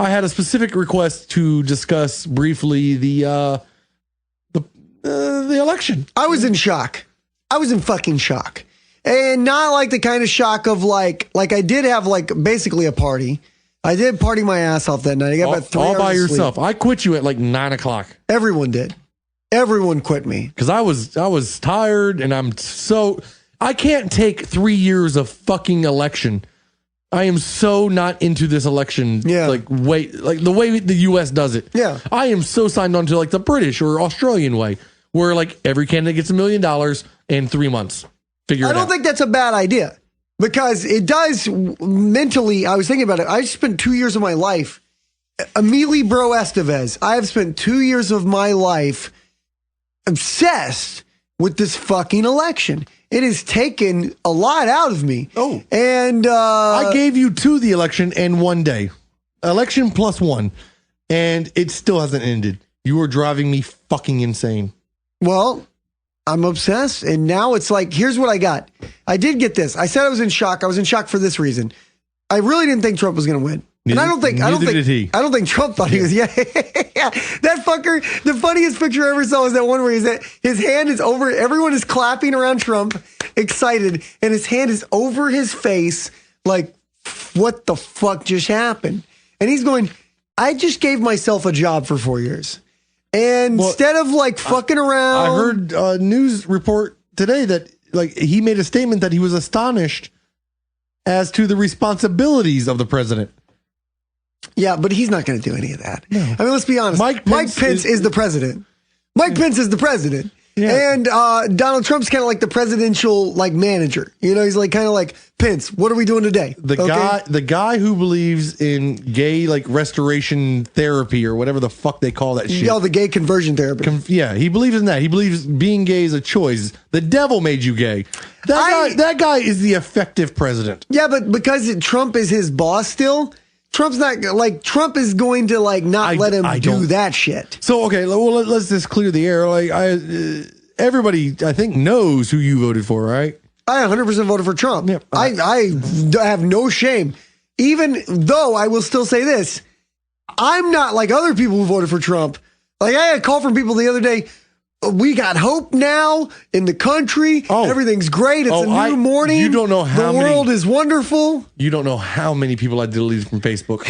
I had a specific request to discuss briefly the election. I was in shock. I was in fucking shock. And not like the kind of shock of like I did have like basically a party. I did party my ass off that night. I got about 3 hours all by of yourself. sleep. I quit you at like 9 o'clock. Everyone did. Everyone quit me. Because I was tired and I can't take 3 years of fucking election. I am so not into this election. Yeah. Like the way the US does it. Yeah. I am so signed on to like the British or Australian way, where like every candidate gets $1 million in 3 months. Figure it out. I don't think that's a bad idea because it does mentally. I was thinking about it. I spent 2 years of my life. Emilio Bro Estevez. I have spent 2 years of my life obsessed with this fucking election. It has taken a lot out of me. Oh. And I gave you to the election and 1 day. Election plus 1. And it still hasn't ended. You are driving me fucking insane. well, I'm obsessed. And now it's like, here's what I got. I did get this. I said I was in shock. I was in shock for this reason. I really didn't think Trump was going to win. And I don't think Trump thought he was. Yeah. That fucker, the funniest picture I ever saw was that one where his hand is over, everyone is clapping around Trump, excited, and his hand is over his face, like, what the fuck just happened? And he's going, I just gave myself a job for 4 years. And instead of like fucking around. I heard a news report today that like he made a statement that he was astonished as to the responsibilities of the president. Yeah, but he's not going to do any of that. No. I mean, let's be honest. Mike Pence is the president. Mike Pence is the president. Yeah. And Donald Trump's kind of like the presidential like manager. You know, he's like kind of like, Pence, what are we doing today? The guy who believes in gay like restoration therapy or whatever the fuck they call that shit. Yeah, the gay conversion therapy. Yeah, he believes in that. He believes being gay is a choice. The devil made you gay. That guy is the effective president. Yeah, but because Trump is his boss still, Trump's not like Trump is going to like not let him do that shit. So okay, well let's just clear the air. Like everybody I think knows who you voted for, right? I 100% voted for Trump. Yeah. I have no shame, even though I will still say this: I'm not like other people who voted for Trump. Like I had a call from people the other day. We got hope now in the country. Everything's great. It's a new morning. You don't know how the world is wonderful. You don't know how many people I deleted from Facebook.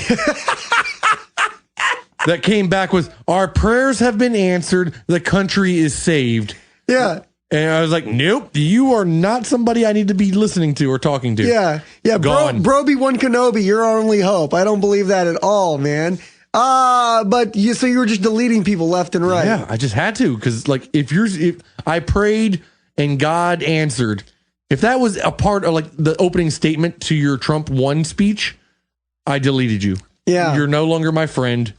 That came back with, our prayers have been answered. The country is saved. Yeah. And I was like, nope, you are not somebody I need to be listening to or talking to. Yeah. Yeah. Broby One Kenobi, you're our only hope. I don't believe that at all, man. But so you were just deleting people left and right. Yeah, I just had to. Cause like, if I prayed and God answered, if that was a part of like the opening statement to your Trump won speech, I deleted you. Yeah. You're no longer my friend.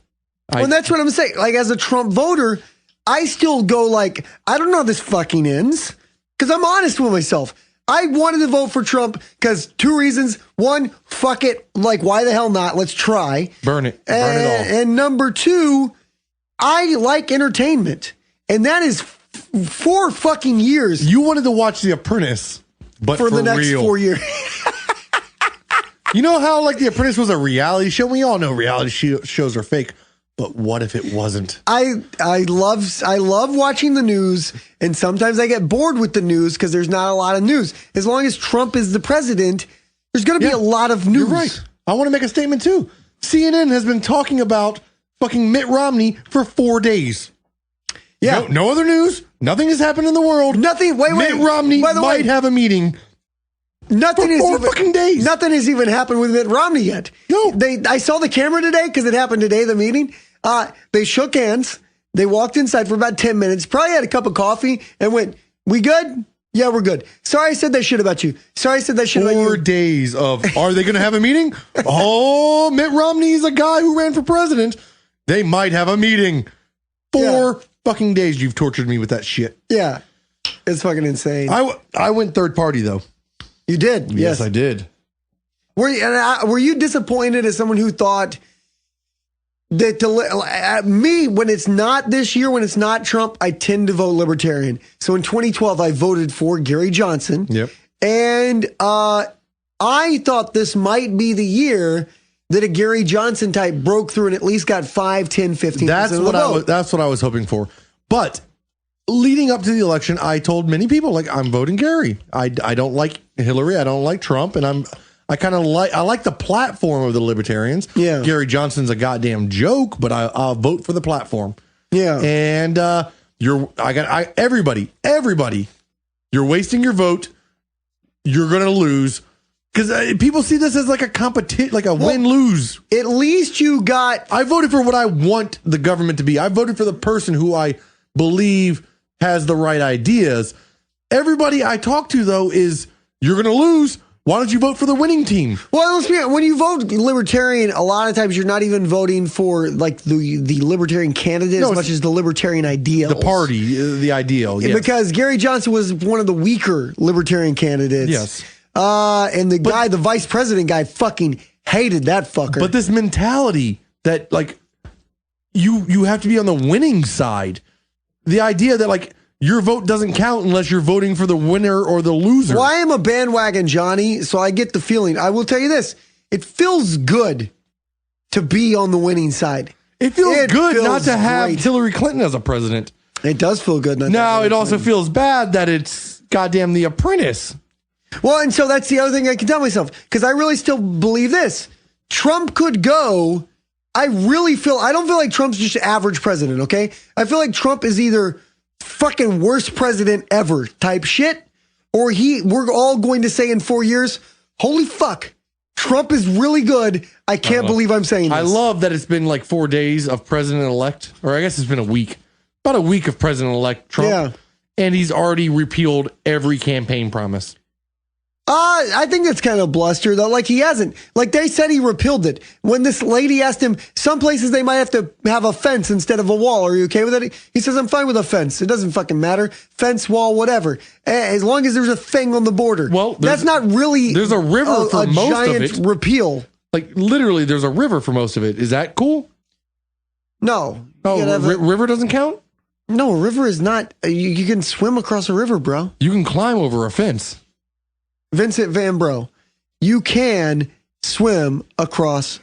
Well, that's what I'm saying. Like, as a Trump voter, I still go like, I don't know how this fucking ends. Because I'm honest with myself. I wanted to vote for Trump because 2 reasons. One, fuck it. Like, why the hell not? Let's try. Burn it. Burn it all. And number 2, I like entertainment. And that is 4 fucking years. You wanted to watch The Apprentice, but for the next real. 4 years. You know how like The Apprentice was a reality show? We all know reality shows are fake. But what if it wasn't? I love watching the news, and sometimes I get bored with the news because there's not a lot of news. As long as Trump is the president, there's going to be a lot of news. You're right. I want to make a statement too. CNN has been talking about fucking Mitt Romney for 4 days. Yeah. No other news. Nothing has happened in the world. Nothing. Mitt Romney might have a meeting. Nothing for 4 fucking days. Nothing has even happened with Mitt Romney yet. No. I saw the camera today because it happened today, the meeting. They shook hands. They walked inside for about 10 minutes, probably had a cup of coffee and went, we good? Yeah, we're good. Sorry I said that shit about you. Sorry I said that shit about you. 4 days of, are they going to have a meeting? Oh, Mitt Romney's a guy who ran for president. They might have a meeting. 4 fucking days you've tortured me with that shit. Yeah. It's fucking insane. I went third party though. You did? Yes, I did. Were you disappointed as someone who thought that me, when it's not this year, when it's not Trump, I tend to vote Libertarian. So in 2012, I voted for Gary Johnson. Yep. And I thought this might be the year that a Gary Johnson type broke through and at least got 5, 10, 15%. That's what I was hoping for. But leading up to the election, I told many people, like, I'm voting Gary. I don't like Hillary. I don't like Trump. And I like the platform of the Libertarians. Yeah. Gary Johnson's a goddamn joke, but I'll vote for the platform. Yeah. And everybody, you're wasting your vote. You're going to lose. Because people see this as like a competition, like a win-lose. At least you got... I voted for what I want the government to be. I voted for the person who I believe has the right ideas. Everybody I talk to, though, is, you're going to lose. Why don't you vote for the winning team? Well, let's be honest, when you vote Libertarian, a lot of times you're not even voting for like the Libertarian candidate as much as the Libertarian ideal. The party, the ideal, yes. Because Gary Johnson was one of the weaker Libertarian candidates. Yes. And the vice president guy fucking hated that fucker. But this mentality that, like, you have to be on the winning side. The idea that, like, your vote doesn't count unless you're voting for the winner or the loser. Well, I am a bandwagon Johnny, so I get the feeling. I will tell you this. It feels good to be on the winning side. It feels good not to have Hillary Clinton as a president. It does feel good. Now, it also feels bad that it's goddamn The Apprentice. Well, and so that's the other thing I can tell myself, because I really still believe this. Trump could go. I don't feel like Trump's just an average president, okay? I feel like Trump is either fucking worst president ever type shit, or we're all going to say in 4 years, holy fuck, Trump is really good. I can't believe I'm saying this. I love that it's been like 4 days of president-elect, or I guess it's been a week. About a week of president-elect Trump. Yeah. And he's already repealed every campaign promise. I think that's kind of bluster, though. Like, he hasn't. Like, they said he repealed it. When this lady asked him, some places they might have to have a fence instead of a wall. Are you okay with it? He says, I'm fine with a fence. It doesn't fucking matter. Fence, wall, whatever. As long as there's a thing on the border. Well, that's not really... There's a river for most of it. Giant repeal. Like, literally, there's a river for most of it. Is that cool? No. Oh, river doesn't count? No, a river is not... You can swim across a river, bro. You can climb over a fence. Vincent Van Bro, you can swim across.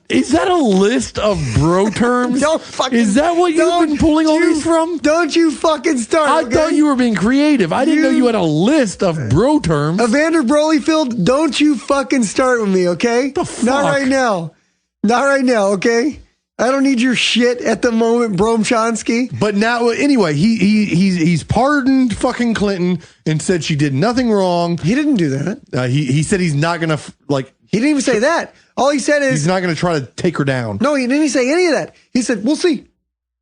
Is that a list of bro terms? Is that what you've been pulling all these from? Don't you fucking start. I thought you were being creative. I didn't know you had a list of bro terms. Evander Brolyfield, don't you fucking start with me, okay? The fuck? Not right now. Not right now, okay? I don't need your shit at the moment, Brom Chomsky. But now, anyway, he's pardoned fucking Clinton and said she did nothing wrong. He didn't do that. He said he's not going to, like... He didn't even say that. All he said is... He's not going to try to take her down. No, he didn't even say any of that. He said, we'll see.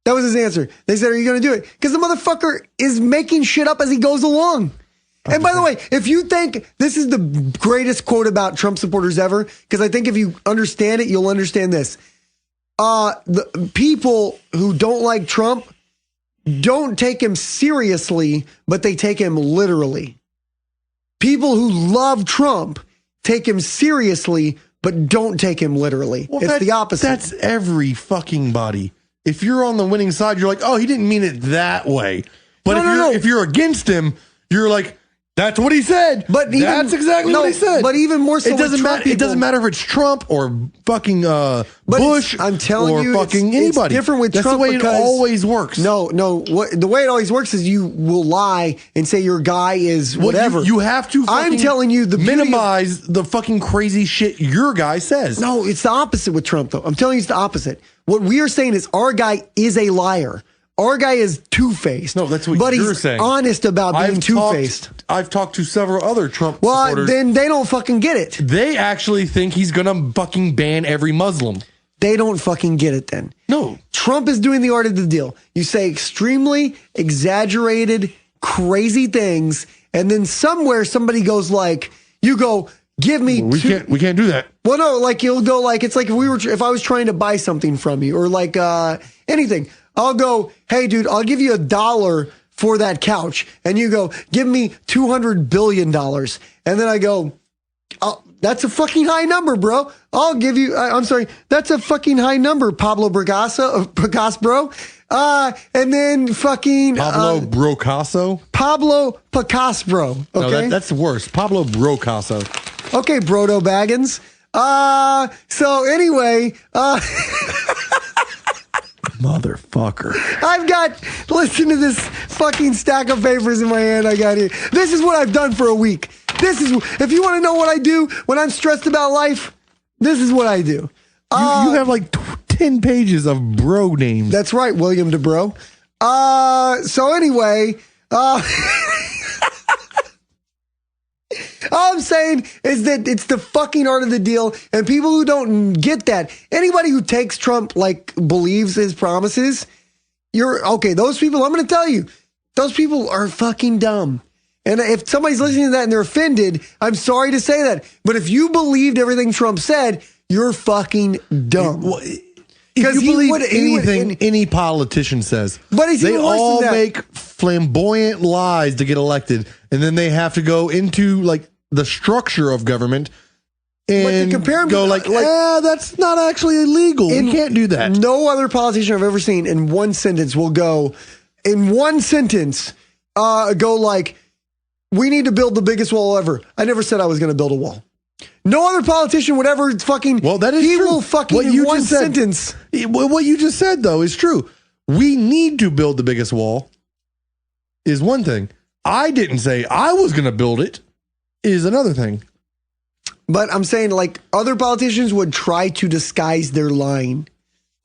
That was his answer. They said, are you going to do it? Because the motherfucker is making shit up as he goes along. And by the way, if you think this is the greatest quote about Trump supporters ever, because I think if you understand it, you'll understand this. The people who don't like Trump don't take him seriously, but they take him literally. People who love Trump take him seriously, but don't take him literally. Well, it's the opposite. That's every fucking body. If you're on the winning side, you're like, oh, he didn't mean it that way. But if you're against him, you're like, that's what he said. But that's exactly what he said. But even more so, it doesn't matter. It doesn't matter if it's Trump or fucking Bush. I'm telling you, fucking anybody. It's different with Trump. That's the way it always works. No. The way it always works is you will lie and say your guy is whatever. You have to. I'm telling you, minimize the fucking crazy shit your guy says. No, it's the opposite with Trump, though. I'm telling you, it's the opposite. What we are saying is our guy is a liar. Our guy is two-faced. No, that's what you're saying. But he's honest about being two-faced. I've talked to several other Trump supporters. Well, then they don't fucking get it. They actually think he's going to fucking ban every Muslim. They don't fucking get it then. No. Trump is doing the art of the deal. You say extremely exaggerated, crazy things, and then somewhere somebody goes like, you go, give me... We can't do that. Well, no, like you'll go like, it's like if I was trying to buy something from you or like anything. I'll go, hey, dude, I'll give you $1 for that couch. And you go, give me $200 billion. And then I go, oh, that's a fucking high number, bro. I'll give you, I'm sorry, that's a fucking high number, Pablo Picasso, bro. And then fucking... Pablo Picasso? Pablo Picasso, bro. Okay? No, that's worse. Pablo Picasso. Okay, Brodo Baggins. So anyway, motherfucker. I've got, listen to this fucking stack of papers in my hand I got here. This is what I've done for a week. If you want to know what I do when I'm stressed about life, this is what I do. You have like 10 pages of bro names. That's right, William DeBro. So anyway, all I'm saying is that it's the fucking art of the deal, and people who don't get that, anybody who takes Trump, like, believes his promises, those people, I'm going to tell you, those people are fucking dumb. And if somebody's listening to that and they're offended, I'm sorry to say that. But if you believed everything Trump said, you're fucking dumb. If you believe anything any politician says, but they all make flamboyant lies to get elected, and then they have to go into like the structure of government and go like, that's not actually illegal. You can't do that. No other politician I've ever seen in one sentence will go, go like, we need to build the biggest wall ever. I never said I was going to build a wall. No other politician would ever fucking. Well, that is true. He will fucking in one sentence. What you just said, though, is true. We need to build the biggest wall is one thing. I didn't say I was going to build it is another thing. But I'm saying, like, other politicians would try to disguise their lying.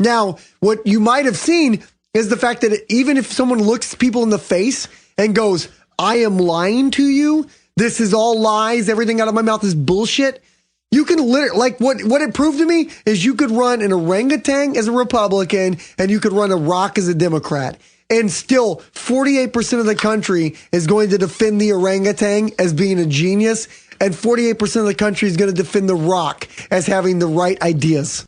Now, what you might have seen is the fact that even if someone looks people in the face and goes, I am lying to you, this is all lies, everything out of my mouth is bullshit, you can literally, like, what it proved to me is you could run an orangutan as a Republican and you could run a rock as a Democrat. And still, 48% of the country is going to defend the orangutan as being a genius, and 48% of the country is going to defend the rock as having the right ideas.